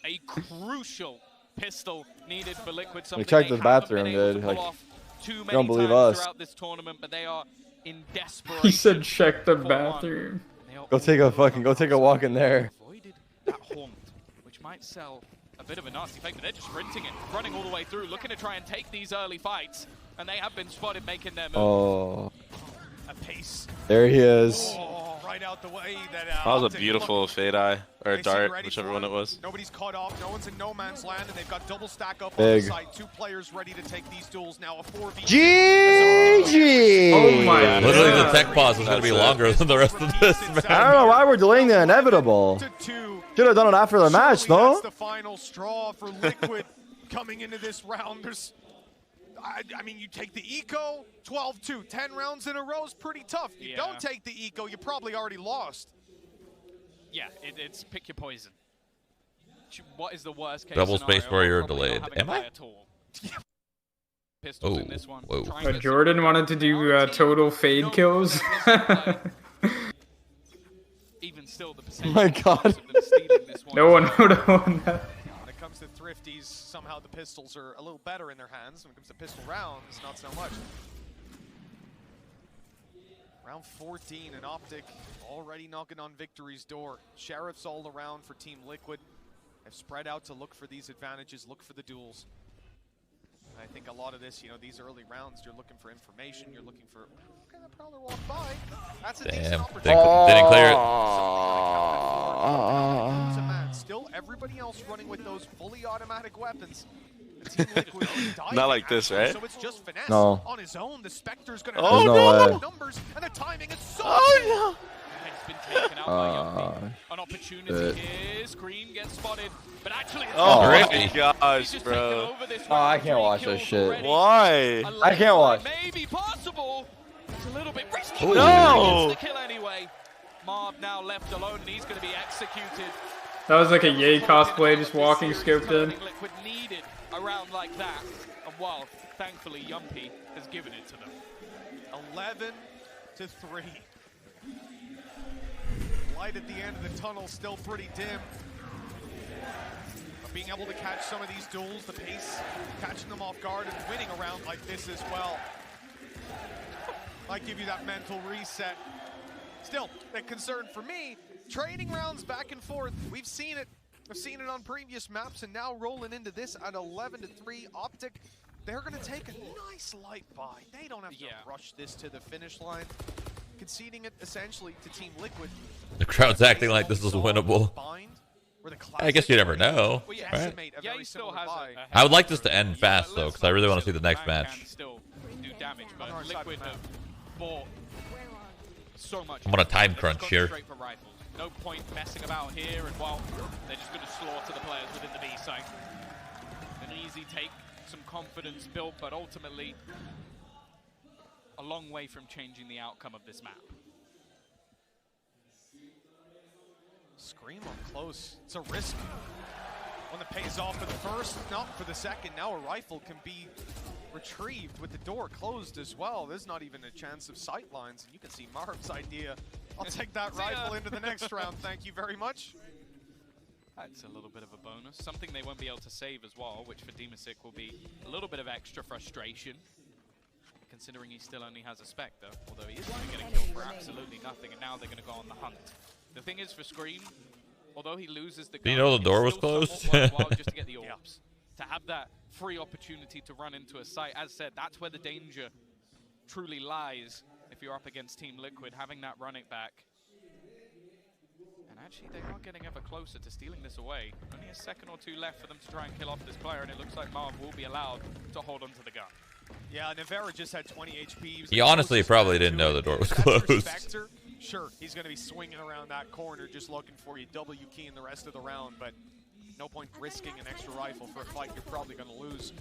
A crucial pistol needed for Liquid. We checked the bathroom, dude. Like, you don't believe us. This tournament, but they are in desperation. he said, check the bathroom. Go take a walk in there. Avoided that haunt, which might sell a bit of a nasty fake, but they're just sprinting it, running all the way through, looking to try and take these early fights, and they have been spotted making their move. Oh. A pace. There he is. Oh, right out the way. That was a beautiful fade eye, or They dart, seem ready whichever for one it. it was. Nobody's caught off. No one's in no man's land, and they've got double stack up Big. on the side. 2 players ready to take these duels now. A 4v. GG! Oh my god. Literally, the tech pause is gonna be longer than the rest of this, man. I don't know why we're delaying the inevitable. Should have done it after the match, Surely no? That's the final straw for Liquid coming into this round. I mean, you take the eco, 12-2, 10 rounds in a row is pretty tough. You don't take the eco, you probably already lost. Yeah, it's pick your poison. What is the worst case Double scenario? space where you're Probably not delayed. having a Am I? play at all. Pistols in this one. Whoa. Try and But get Jordan some wanted to do priority. total fade No kills. play. Even still, the percentage My God. of them stealing this one No is one low. would have won that. When it comes to Thrifties, somehow the pistols are a little better in their hands. When it comes to pistol rounds, not so much. Round 14 and Optic already knocking on victory's door. Sheriffs all around for Team Liquid. Have spread out to look for these advantages, look for the duels. And I think a lot of this, these early rounds, you're looking for information, you're looking for, okay, that Prowler walked by. That's a decent Damn. opportunity. Didn't clear it. Man. Still, everybody else running with those fully automatic weapons. Team Liquid is diving, Not like this, actually, right? So it's just finesse. No. On his own, the Spectre's going to Oh, have no way. numbers, and the timing is so Oh, It's been taken out by Yuppie. An opportunity here. Scream gets spotted, but actually, it's Oh my Ricky. gosh, He's just bro. taken over this Oh, I round. can't 3 watch that kills shit. already. Why? A I can't watch. Maybe possible. It's a little bit risky. Ooh. No. Gets the kill anyway. Marv now left alone, and he's going to be executed. That was like a Yay cosplay, just walking scoped in. Liquid needed a round like that, and well, thankfully Yumpy has given it to them. 11-3. Light at the end of the tunnel still pretty dim. But being able to catch some of these duels, the pace, catching them off guard and winning a round like this as well. Might give you that mental reset. Still, the concern for me, trading rounds back and forth. We've seen it. I've seen it on previous maps, and now rolling into this at 11-3. Optic, they're going to take a nice light buy. They don't have to rush this to the finish line. Conceding it essentially to Team Liquid. The crowd's acting like this is winnable. I guess you never know, right? Yeah, he still has I would like this to end fast though, because I really want to see the next match. Can still do damage, but Liquid have bought so much. I'm on a time crunch here. Straight for rifles. No point messing about here, and well, they're just going to slaughter the players within the B site. An easy take, some confidence built, but ultimately a long way from changing the outcome of this map. Scream up close. It's a risk. One that pays off for the first, not for the second. Now a rifle can be retrieved with the door closed as well. There's not even a chance of sight lines, and you can see Marv's idea. I'll take that rifle into the next round. Thank you very much. That's a little bit of a bonus. Something they won't be able to save as well, which for Demasic will be a little bit of extra frustration, considering he still only has a Spectre, although he is going to get a kill for absolutely nothing, and now they're going to go on the hunt. The thing is for Scream, although he loses the gun, you know the door was it's still closed? somewhat worthwhile just to get the orbs. To have that free opportunity to run into a site, as said, that's where the danger truly lies if you're up against Team Liquid, having that run it back. And actually, they are getting ever closer to stealing this away. Only a second or two left for them to try and kill off this player, and it looks like Marv will be allowed to hold onto the gun. Yeah, Navera just had 20 HP. He honestly probably didn't know the door was closed. Spectre, sure, he's going to be swinging around that corner just looking for you, W key in the rest of the round, but no point risking an extra rifle for a fight you're probably going to lose.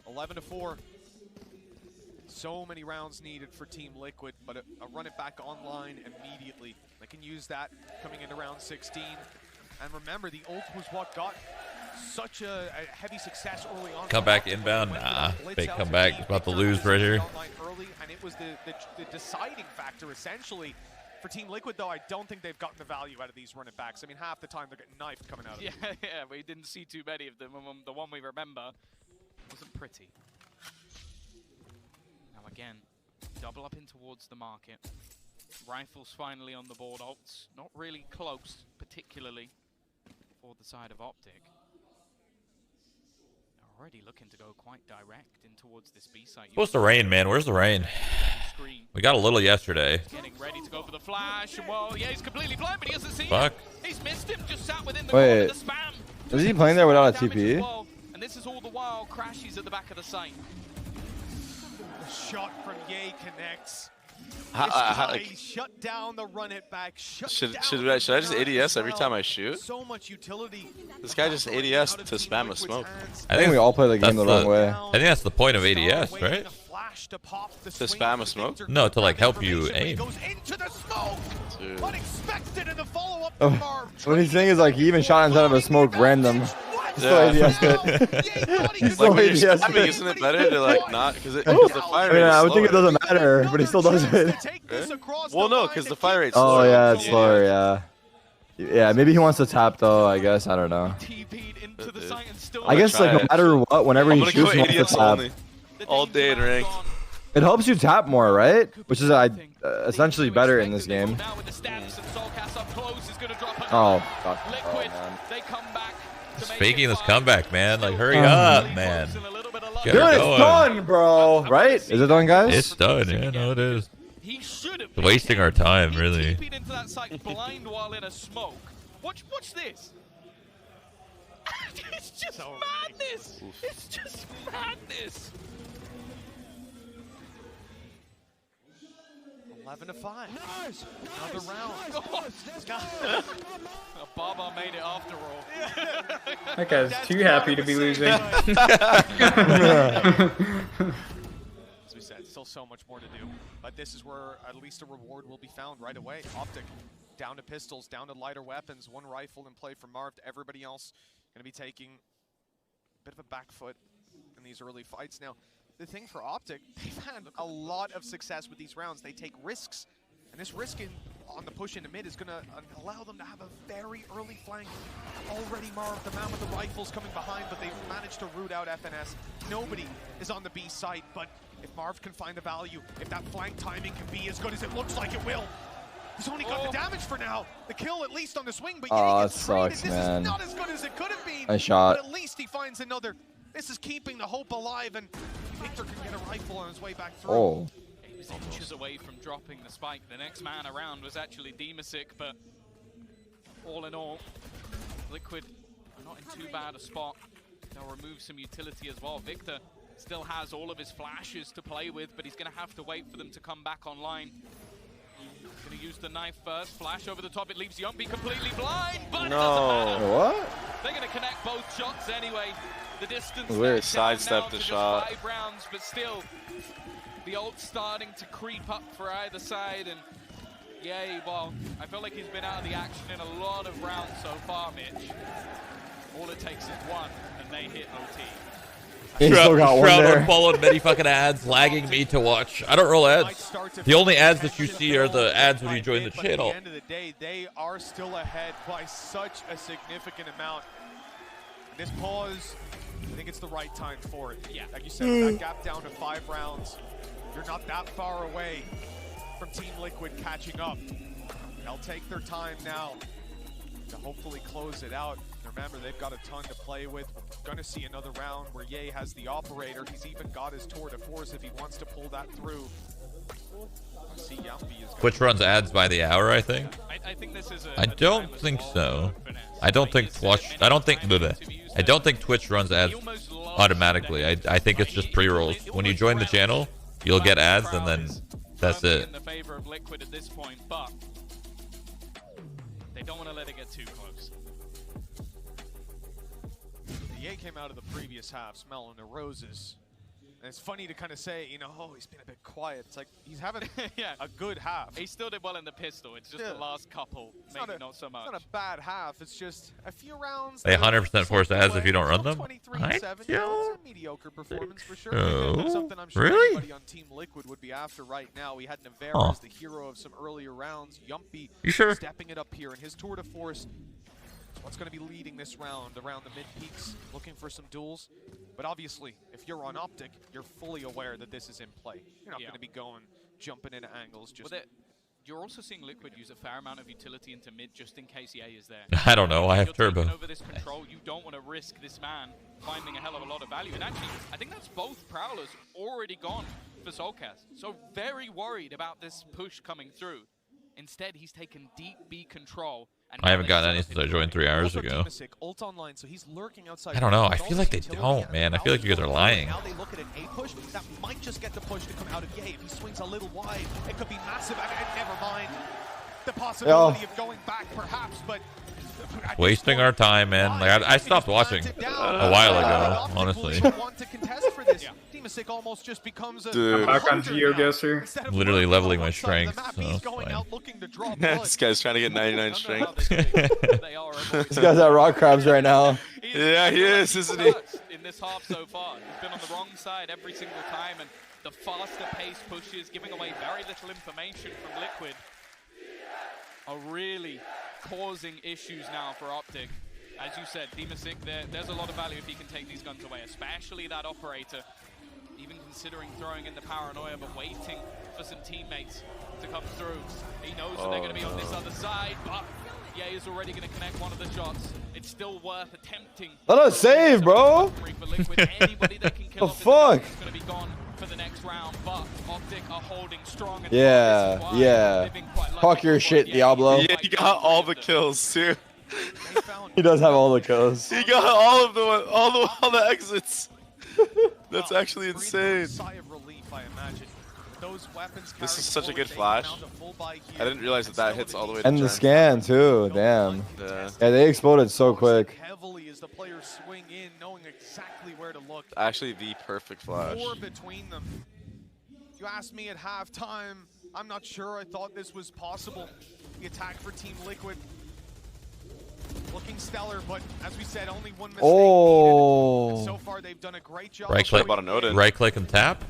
11-4. So many rounds needed for Team Liquid, but a run it back online immediately. They can use that coming into round 16. And remember, the ult was what got such a heavy success early on. Come back inbound? Nah, fake comeback. About to lose right here. Early, and it was the deciding factor, essentially. For Team Liquid, though, I don't think they've gotten the value out of these run it backs. I mean, half the time they're getting knifed coming out of them. Yeah, we didn't see too many of them. The one we remember wasn't pretty. Now again, double up in towards the market. Rifles finally on the board. Ults not really close, particularly for the side of Optic. Already looking to go quite direct in towards this B site. Supposed to rain, man. Where's the rain? We got a little yesterday. Getting ready to go for the flash. And well, yeah, he's completely blind, but he hasn't seen Fuck. it. He's missed him. Just sat within the Wait. corner, the spam. Is he playing there without a Damage TP? as well. And this is all the while Crashy's at the back of the site. The shot from Ye connects. Like, shut down the run it back. should I just ADS every time I shoot? So much utility. This guy just ADS to spam a smoke. I think we all play the game the wrong way. I think that's the point of ADS, right? rush to pop the To swing spam for a smoke? Victor. No, to like help you Information, but he aim. goes into the smoke. Dude. Unexpected in the follow-up Oh, to Marv. what he's saying is like he even shot inside of a smoke random. Yeah. He's so Like when you're ADS. spamming, isn't it better to like not? Because the fire I rate mean, is I would think it slower. doesn't matter, but he still does it. Well, no, because the fire rate's Oh slower. yeah, it's slower. Yeah. Yeah, maybe he wants to tap though. I guess I don't know. I guess like no matter what, whenever I'm he gonna shoots, go he wants to ADS tap. only. All day in ranked. It helps you tap more, right? Which is essentially better in this game. Oh, God. Oh, man. He's faking this comeback, man. Like, hurry up, man. Get Dude, it it's going. done, bro. Right? Is it done, guys? It's done. Yeah, no, it is. It's wasting our time, really. Into that site blind while in a smoke. Watch this. It's just madness. It's just madness. 11-5. Nice. Another round. Baba made it after all. That guy's too happy to be losing. As we said, still so much more to do. But this is where at least a reward will be found right away. Optic down to pistols, down to lighter weapons. One rifle in play for Marv. Everybody else going to be taking a bit of a back foot in these early fights. Now, the thing for Optic, they've had a lot of success with these rounds. They take risks, and this risk on the push into mid is going to allow them to have a very early flank. Already Marv, the man with the rifles, coming behind, but they've managed to root out FNS. Nobody is on the B site, but if Marv can find the value, if that flank timing can be as good as it looks like it will, he's only got the damage for now. The kill at least on the swing, but Oh, Ye that gets traded. sucks, This man. is not as good as it could have been. Nice shot. But at least he finds another. This is keeping the hope alive, and Victor can get a rifle on his way back through. Oh. He was inches away from dropping the spike. The next man around was actually Demasic, but all in all, Liquid are not in too bad a spot. They'll remove some utility as well. Victor still has all of his flashes to play with, but he's going to have to wait for them to come back online. Going to use the knife first. Flash over the top. It leaves Yumpy completely blind, but it doesn't matter. What? They're going to connect both shots anyway. The distance Weird. now down Sidestepped to the just shot. 5 rounds, but still, the ult's starting to creep up for either side, and yay, well, I feel like he's been out of the action in a lot of rounds so far, Mitch. All it takes is one, and they hit OT. He still got one Shroud there. unfollowed many fucking ads, lagging me to watch. I don't roll ads. The only ads that you see are the ads when you join the channel. At the end of the day, they are still ahead by such a significant amount. This pause, I think it's the right time for it. Yeah. Like you said, that gap down to 5 rounds. You're not that far away from Team Liquid catching up. They'll take their time now to hopefully close it out. Remember, they've got a ton to play with. We're going to see another round where Ye has the operator. He's even got his tour de force if he wants to pull that through. I see Yumpy is Twitch runs ads by the hour, I think. I think this is I don't think so. I don't think I don't think Twitch runs ads automatically. I think it's just pre-rolls. When you join the channel, you'll get ads, and then that's it. In the favor of Liquid at this point, but they don't want to let it get too close. Ye came out of the previous half smelling the roses. And it's funny to kind of say, you know, oh, he's been a bit quiet. It's like he's having a good half. He still did well in the pistol. It's just the last couple, maybe not so much. It's not a bad half. It's just a few rounds. They 100% force ads if you don't run them. 23-7. It's a mediocre performance for sure. So, Something I'm sure really? everybody on Team Liquid would be after right now. We had Navarre as the hero of some earlier rounds. Yumpy You sure? stepping it up here in his tour de force. What's going to be leading this round around the mid peaks, looking for some duels. But obviously, if you're on Optic, you're fully aware that this is in play. You're not going to be jumping into angles. Just you're also seeing Liquid use a fair amount of utility into mid just in case Ye is there. I don't know. I have turbo. Over this control, you don't want to risk this man finding a hell of a lot of value. And actually, I think that's both Prowlers already gone for Soulcast. So very worried about this push coming through. Instead, he's taken deep B control. I haven't gotten any since I joined 3 hours ago. Ult online, so he's lurking outside. I don't know. I feel like they don't, man. I feel like you guys are lying. Now they look at an A push. That might just get the push to come out of Ye. If he swings a little wide, it could be massive. And never mind the possibility of going back, perhaps. But Wasting our time, man. Like I stopped watching a while ago, honestly. Want to contest for this. Demasic almost just becomes a Dude. Back on GeoGuessr. Instead of I'm literally looking leveling on my one side of the strength, map, so he's it's going fine. out looking to draw blood. This guy's trying to get 99 strength. This guy's at rock crabs right now. Yeah, he is, isn't he? In this half so far, he's been on the wrong side every single time, and the faster pace pushes, giving away very little information from Liquid, are really causing issues now for Optic. As you said, Demasic, there's a lot of value if he can take these guns away, especially that operator. Even considering throwing in the paranoia, but waiting for some teammates to come through. He knows that they're going to be on this other side, but Ye is already going to connect one of the shots. It's still worth attempting. Let us save, bro. The fuck? It's going to be gone for the next round, but Optic are holding strong. And Yeah. Talk your shit, Diablo. Yeah, he got all the kills too. He does have all the kills. He got all the exits. That's actually insane. Sigh of relief, I imagine. Those weapons This is carried such a good forward, they flash. found a full buy here, I didn't realize that hits all the way to And the 10. scan too, damn. Yeah. Yeah, they exploded so quick. Heavily as the players swing in, knowing exactly where to look. Actually, the perfect flash. 4 between them. You asked me at halftime, I'm not sure I thought this was possible. The attack for Team Liquid looking stellar, but as we said, only one mistake needed. And so far, they've done a great job. Right click, About a note in. right click and tap.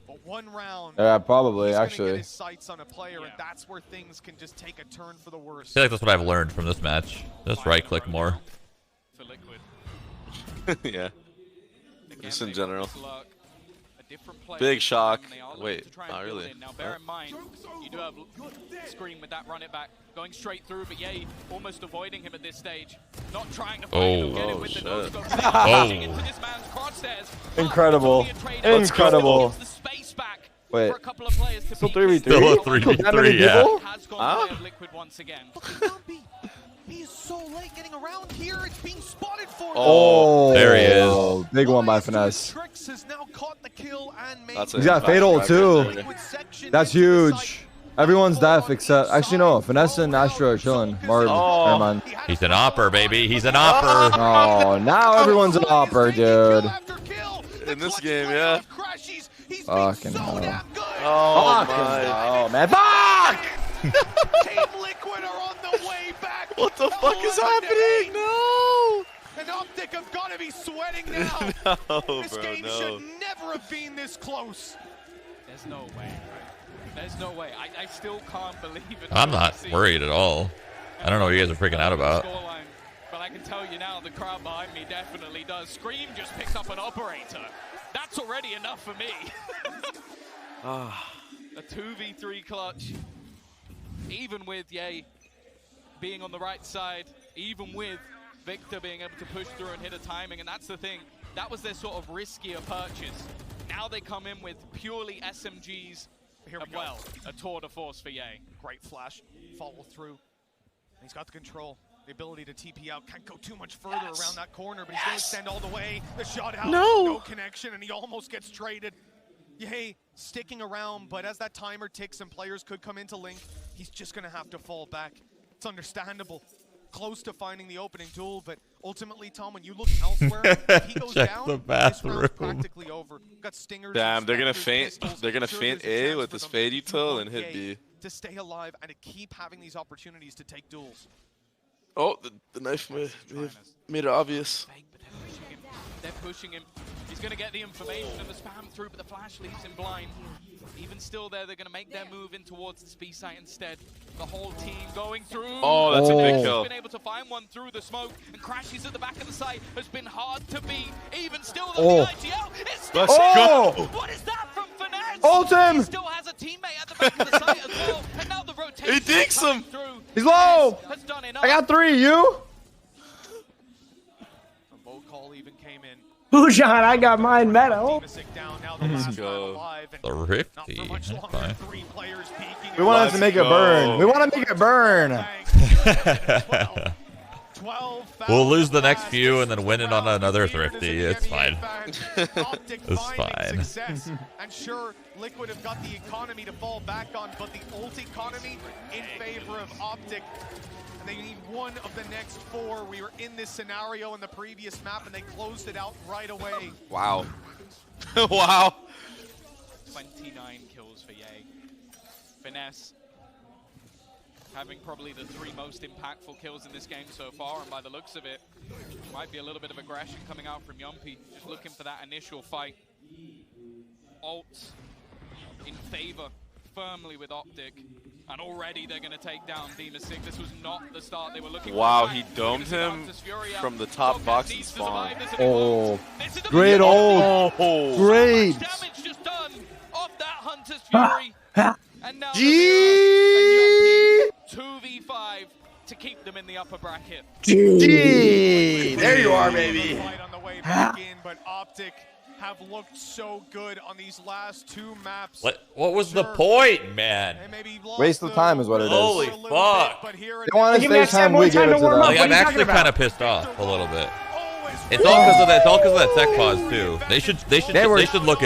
But one round, Yeah, probably he's gonna actually. get his sights on a player, and that's where things can just take a turn for the I worse. feel like that's what I've learned from this match. Just right click more. For Liquid. Yeah. Again, Just in they've general. got this luck. A different player Big shock. and they are looking Wait, to try and not build really. in. Now bear in mind, you do have Scream with that run it back, going straight through, but Ye almost avoiding him at this stage. Not trying to fight him, get him with the shit. no-scope. Oh. Into this man's crosshairs. Incredible. Let's Incredible. The space back Wait. for a couple of players to Still beat 3v3? this. Still a That many 3v3, yeah. people? Has gone the way of Liquid once again. He is so late getting around here. It's being spotted for him. Oh, There he is. Big one by Finesse. Tricks has now caught the kill and made That's He's got Fatal too. That's huge. Everyone's deaf except, actually no, Finesse and Astro are chilling. Marb, never mind. He's an opper, baby. He's an opper. Oh, now everyone's an opper, dude. In this game, yeah. Fucking hell. Oh Fucking my. hell, man. Fuck! Team Liquid are on the way back. What the fuck is happening? No! And Optic have got to be sweating now. No, This bro, game no. should never have been this close. There's no way. There's no way. I still can't believe it. I'm not worried at all. I don't know what you guys are freaking out about. Scoreline, but I can tell you now, the crowd behind me definitely does. Scream just picked up an operator. That's already enough for me. A 2v3 clutch. Even with Ye being on the right side, even with Victor being able to push through and hit a timing, and that's the thing. That was their sort of riskier purchase. Now they come in with purely SMGs. Here we well, a tour de force for Ye. Great flash, follow through. He's got the control, the ability to TP out. Can't go too much further around that corner, but he's going to extend all the way. The shot out, no connection, and he almost gets traded. Yay, sticking around, but as that timer ticks and players could come into Link, he's just going to have to fall back. It's understandable. Close to finding the opening duel, but ultimately, Tom, when you look elsewhere, if he goes Check down, the this bathroom. round's practically over. Got stingers. Damn, they're gonna Spectres, feint. pistols. They're gonna Sure, feint there's a A chance with for this them. fade You util want and hit Ye B. to stay alive and to keep having these opportunities to take duels. Oh, the knife made it obvious. They're pushing him. He's going to get the information and the spam through, but the flash leaves him blind. Even still there, they're going to make their move in towards this B site instead. The whole team going through. Oh, that's a big He's kill. been able to find one through the smoke, and crashes at the back of the site has been hard to beat. Even still, the IGL is still. Let's go. What is that from Finesse? Ult him! He still has a teammate at the back of the site as well, and now the rotation. He dinks him. Through. He's low! Has done enough. I got 3, you? A bolt call even came in. Bujan, I got mine metal. Demasic down, now the last go. man alive, and The not Rifty. for much That's longer. fine. 3 players peeking. We want it to make it burn. We want to make it burn. 12 We'll lose the fouls next last. few and then win it on another Here it is thrifty. in the It's NBA fine. fan. Optic It's finding fine. success. And sure, Liquid have got the economy to fall back on, but the ult economy in favor of Optic. And they need one of the next 4. We were in this scenario in the previous map, and they closed it out right away. Wow. Wow. 29 kills for Ye. Finesse having probably the 3 most impactful kills in this game so far, and by the looks of it, might be a little bit of aggression coming out from Yumpy, just looking for that initial fight. Ult in favor firmly with Optic, and already they're going to take down VMasig. This was not the start they were looking for. Wow, he domed him from the top box and spawn. Oh, great ult. Oh, Great. Damage just done off that Hunter's Fury. And now G. 2v5 to keep them in the upper bracket. G. There you are, baby. Fight on the way back in, but Optic have looked so good on these last 2 maps. What was the point, man? Waste of time is what it is. Holy fuck. They want to stay time, we give it to them. Like, I'm actually kind of pissed off a little bit. It's all because of that. It's all because of that tech pause too. They should look